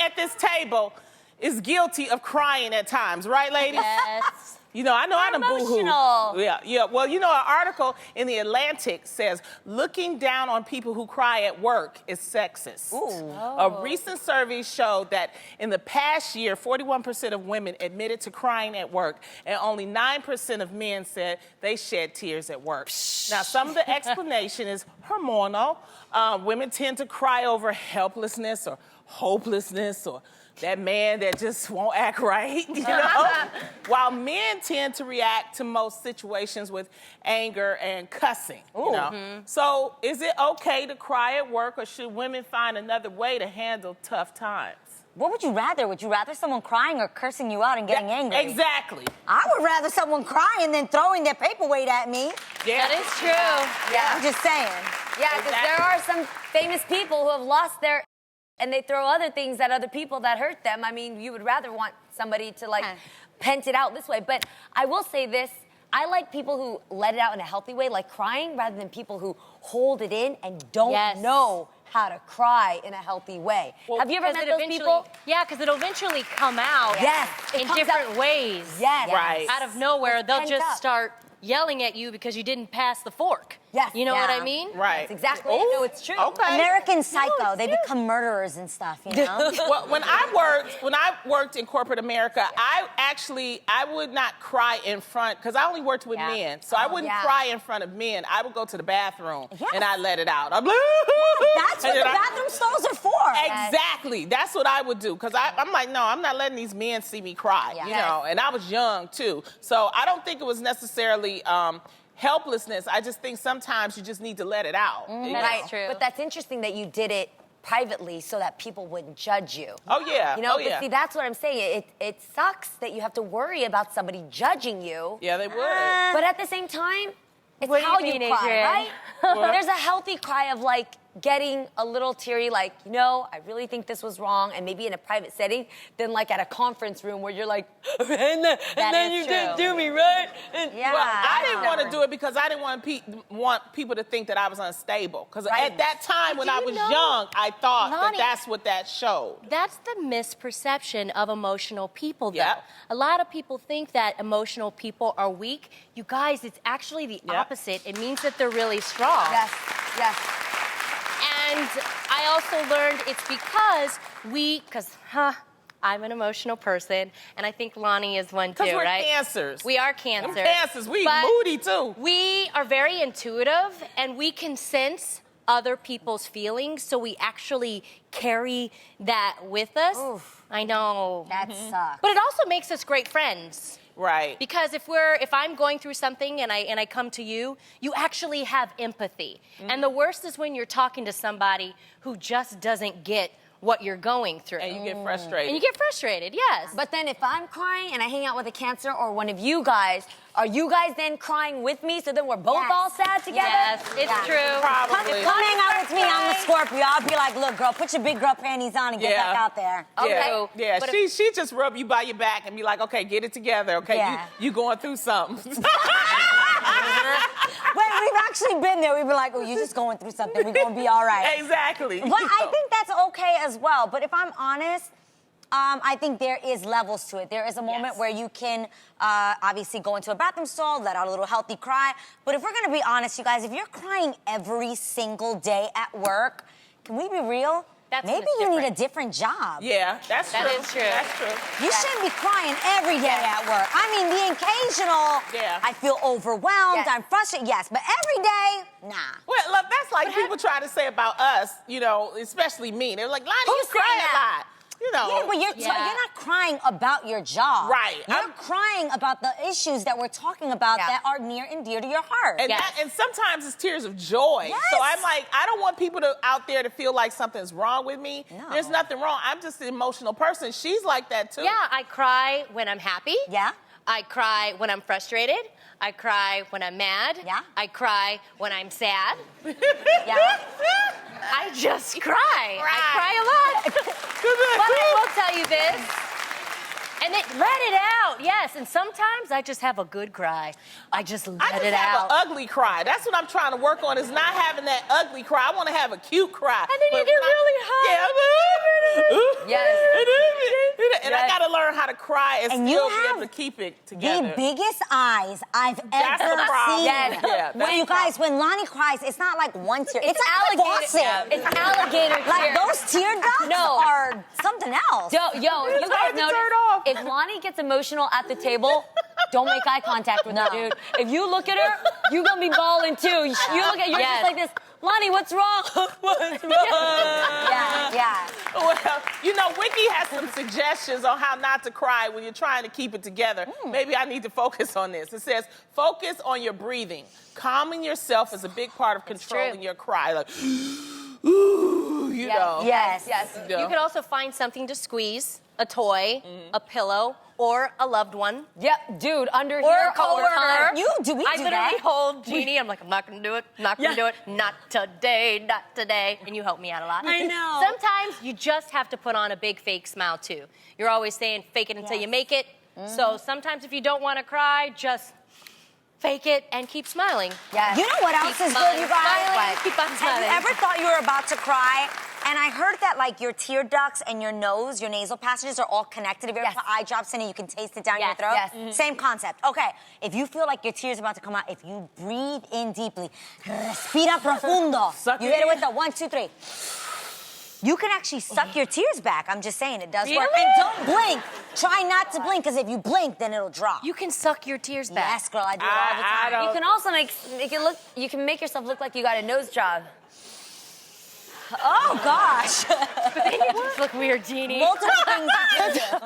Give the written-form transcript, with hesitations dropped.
at this table is guilty of crying at times, right, ladies? Yes. You know, I know I done boo-hoo. Yeah. Well, you know, an article in The Atlantic says, looking down on people who cry at work is sexist. Ooh. A recent survey showed that in the past year, 41% of women admitted to crying at work, and only 9% of men said they shed tears at work. Now, some of the explanation is hormonal. Women tend to cry over helplessness or hopelessness or that man that just won't act right, you know? While men tend to react to most situations with anger and cussing, you know? So is it okay to cry at work, or should women find another way to handle tough times? What would you rather? Would you rather someone crying or cursing you out and getting angry? Exactly. I would rather someone crying than throwing their paperweight at me. Yeah. That is true. Yeah. I'm just saying. Yeah, because there are some famous people who have lost their... and they throw other things at other people that hurt them. I mean, you would rather want somebody to, like, pent it out this way. But I will say this. I like people who let it out in a healthy way, like crying, rather than people who hold it in and don't know how to cry in a healthy way. Well, have you ever met those people? Yeah, because it'll eventually come out in different ways. Yes. Right. Out of nowhere, they'll just start yelling at you because you didn't pass the fork. Yes. You know what I mean? Right. That's exactly it. No, it's true. Okay. American Psycho. They become murderers and stuff, you know? Well, when I worked in corporate America, I would not cry in front, because I only worked with men, so I wouldn't cry in front of men. I would go to the bathroom and I let it out. I'm like, That's what the bathroom stalls are for. Exactly. That's what I would do, because I'm like, no, I'm not letting these men see me cry, you know, and I was young too. So I don't think it was necessarily helplessness. I just think sometimes you just need to let it out. That's true. But that's interesting that you did it privately so that people wouldn't judge you. Oh, yeah. You know, but see, that's what I'm saying. It sucks that you have to worry about somebody judging you. Yeah, they would. But at the same time, it's What do how you you mean, cry, Adrian? right? There's a healthy cry of, like, getting a little teary, like, you know, I really think this was wrong, and maybe in a private setting, than like at a conference room where you're like, and then you didn't do me right. And Well, I didn't want to do it because I didn't want people to think that I was unstable. Because at that time when I was young, I thought that that's what that showed. That's the misperception of emotional people, though. Yep. A lot of people think that emotional people are weak. You guys, it's actually the opposite. It means that they're really strong. Yes, yes. And I also learned it's because I'm an emotional person, and I think Lonnie is one too, Because we're right? cancers. We are Cancer. We're cancers. We But moody too. We are very intuitive, and we can sense other people's feelings, so we actually carry that with us. Oof. I know. That sucks. But it also makes us great friends. Right. Because if I'm going through something and I come to you, you actually have empathy. And the worst is when you're talking to somebody who just doesn't get what you're going through. And you get frustrated. And you get frustrated, yes. But then if I'm crying and I hang out with a Cancer or one of you guys, are you guys then crying with me so then we're both all sad together? Yes, it's true. Probably. Come hang out with me. I'm the Scorpio. I'll be like, look, girl, put your big girl panties on and get back out there. Yeah, Okay. yeah. She just rub you by your back and be like, okay, get it together. Okay, Yeah. you going through something. Wait, we've actually been there. We've been like, oh, you're just going through something. We're going to be all right. Exactly. But I think that's okay as well. But if I'm honest, I think there is levels to it. There is a moment where you can obviously go into a bathroom stall, let out a little healthy cry. But if we're going to be honest, you guys, if you're crying every single day at work, can we be real? Maybe you need a different job. Yeah, that's true. That is true. That's true. You shouldn't be crying every day at work. I mean, the occasional, I feel overwhelmed, I'm frustrated, yes. But every day, nah. Well, look, that's like people try to say about us, you know, especially me. They're like, Lonnie, you cry a lot. You know. Yeah, but you're not crying about your job. Right. You're crying about the issues that we're talking about that are near and dear to your heart. And, and sometimes it's tears of joy. Yes. So I'm like, I don't want people out there to feel like something's wrong with me. No. There's nothing wrong. I'm just an emotional person. She's like that too. Yeah, I cry when I'm happy. Yeah. I cry when I'm frustrated. I cry when I'm mad. Yeah. I cry when I'm sad. Yeah. I just cry. I cry a lot. But I will tell you this. And let it out, yes. And sometimes I just have a good cry. I just let it out. I just have an ugly cry. That's what I'm trying to work on, is not having that ugly cry. I want to have a cute cry. And then you get really hot. Yeah. Yes. and I gotta learn how to cry and And still you be have able to keep it together. the biggest eyes I've That's ever the problem. seen. Yes. Yeah, that's When you the guys, when Lonnie cries, it's not like one tear. It's like alligator. faucet. It's alligator Like tears. those tear ducts No. are something else. Yo, you It's guys hard to notice, turn off. if Lonnie gets emotional at the table, don't make eye contact with her, dude. If you look at her, you're gonna be bawling too. You look at, you're Yes. just like this. Lonnie, what's wrong? What's wrong? Yeah. Well, you know, Wiki has some suggestions on how not to cry when you're trying to keep it together. Maybe I need to focus on this. It says, focus on your breathing. Calming yourself is a big part of controlling your cry. Like, ooh, you know. Yes. You know. You could also find something to squeeze, a toy, a pillow, or a loved one. Yep, dude, under Or here, a coworker. We do I that. literally hold Jeannie. I'm like, I'm not gonna do it. Not gonna do it. Not today. Not today. And you help me out a lot. I know. Sometimes you just have to put on a big fake smile too. You're always saying fake it until you make it. So sometimes if you don't want to cry, just fake it and keep smiling. Yes. You know what else Keep is good, you guys? smiling, keep on Have smiling. you ever thought you were about to cry? And I heard that like your tear ducts and your nose, your nasal passages are all connected. If you ever Yes. put eye drops in it, you can taste it down your Yes, throat. yes. Same concept. Okay, if you feel like your tears are about to come out, if you breathe in deeply, respira profundo. Suck You it hit it in. with the 1, 2, 3. You can actually suck your tears back. I'm just saying, it does work. Really? And don't blink. Try not to blink, because if you blink, then it'll drop. You can suck your tears back. Yes, girl, I do it all the I time. don't- You can also make it look. You can make yourself look like you got a nose job. Oh, gosh. You just look weird, Jeannie. Multiple things you can do.